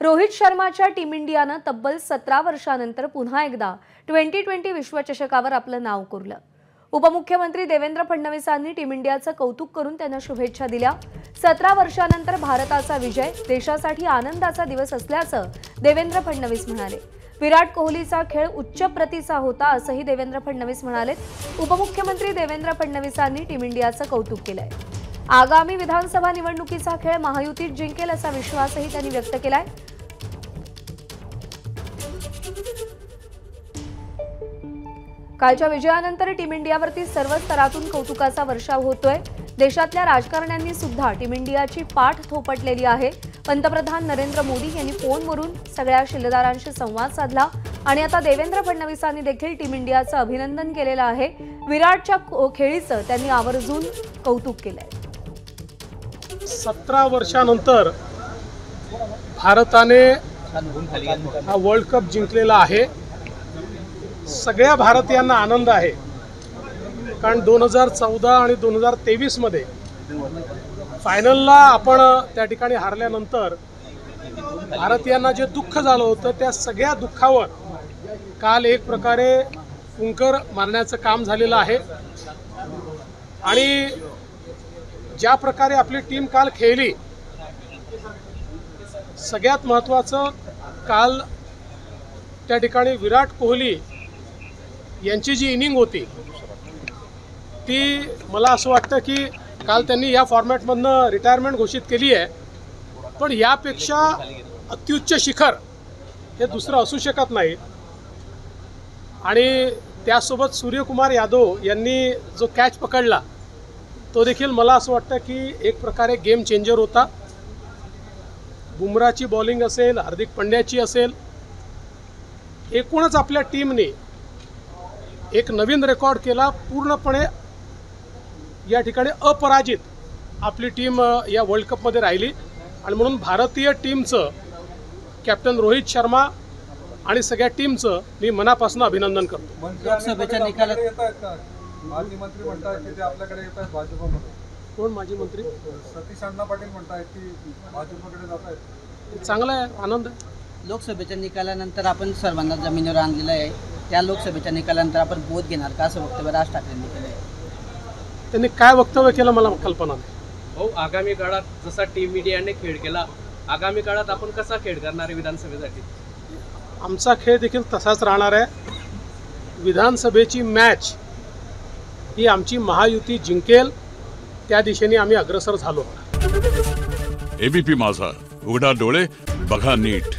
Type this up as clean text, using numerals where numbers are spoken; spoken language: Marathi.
रोहित शर्माच्या टीम इंडियानं तब्बल 17 वर्षांनंतर पुन्हा एकदा T20 विश्वचषकावर आपलं नाव कोरलं। उपमुख्यमंत्री देवेंद्र फडणवीसांनी टीम इंडियाचं कौतुक करून त्यांना शुभेच्छा दिल्या। 17 वर्षांनंतर भारताचा विजय देशासाठी आनंदाचा दिवस असल्याचं देवेंद्र फडणवीस म्हणाले। विराट कोहलीचा खेळ उच्च प्रतीचा होता असंही देवेंद्र फडणवीस म्हणाले। उपमुख्यमंत्री देवेंद्र फडणवीसांनी टीम इंडियाचं कौतुक केलंय। आगामी विधानसभा निवडणुकीचा खेळ महायुतीत जिंकेल असा विश्वासही त्यांनी व्यक्त केलाय। कालच्या विजयानंतर टीम इंडियावरती सर्व स्तरातून कौतुकाचा वर्षाव होतोय। देशातल्या राजकारण्यांनी सुद्धा टीम इंडियाची पाठ थोपटलेली आहे। पंतप्रधान नरेंद्र मोदी यांनी फोनवरून सगळ्या शिलेदारांशी संवाद साधला आणि आता देवेंद्र फडणवीसांनी देखील टीम इंडियाचं अभिनंदन केलेलं आहे। विराटच्या खेळीचं त्यांनी आवर्जून कौतुक केलंय। 17 वर्षानंतर भारताने हा वर्ल्ड कप जिंकलेला आहे। सगळ्या भारतीयांना आनंद आहे, कारण 2014 आणि 2023 मध्ये फायनलला आपण त्या ठिकाणी हारल्यानंतर भारतीयांना जे दुःख झालं होतं त्या सगळ्या दुःखावर काल एक प्रकारे फुंकर मारण्याचं काम झालेलं आहे। आणि ज्या प्रकारे आपली टीम काल खेळली, सगळ्यात महत्त्वाचं काल त्या ठिकाणी विराट कोहली यांची जी इनिंग होती ती मला असं वाटतं की काल त्यांनी या फॉर्मॅटमधनं रिटायरमेंट घोषित केली आहे, पण यापेक्षा अत्युच्च शिखर हे दुसरं असू शकत नाही। आणि त्यासोबत सूर्यकुमार यादव यांनी जो कॅच पकडला तो देखील मला असं वाटतं की एक प्रकारे गेम चेंजर होता। बुमराची बॉलिंग असेल, हार्दिक पंड्याची असेल, एकूणच आपल्या टीमने एक नवीन रेकॉर्ड केला। पूर्णपणे या ठिकाणी अपराजित आपली टीम या वर्ल्ड कपमध्ये राहिली आणि म्हणून भारतीय टीमचं कॅप्टन रोहित शर्मा आणि सगळ्या टीमचं मी मनापासून अभिनंदन करतो। लोकसभेच्या निकालात माजी मंत्री म्हणतात की ते आपल्याकडे येतात भाजपमध्ये। कोण माजी मंत्री? सतीश अण्णा पाटील म्हणतात की भाजपकडे जात आहेत। चांगला आहे, आनंद आहे। लोकसभेच्या निकालानंतर आपण सर्वांना जमिनीवर आणलेलं आहे। त्या लोकसभेच्या निकालानंतर आपण बोध घेणार का असं वक्तव्य राज ठाकरेंनी केलं आहे? त्यांनी काय वक्तव्य केलं मला कल्पना नाही। हो, आगामी काळात जसा टीम इंडियाने खेळ केला, आगामी काळात आपण कसा खेळ करणार आहे विधानसभेसाठी? आमचा खेळ देखील तसाच राहणार आहे। विधानसभेची मॅच ही आमची महायुती जिंकेल त्या दिशेने आम्ही अग्रसर झालो। एबीपी माझा, उघडा डोळे बघा नीट।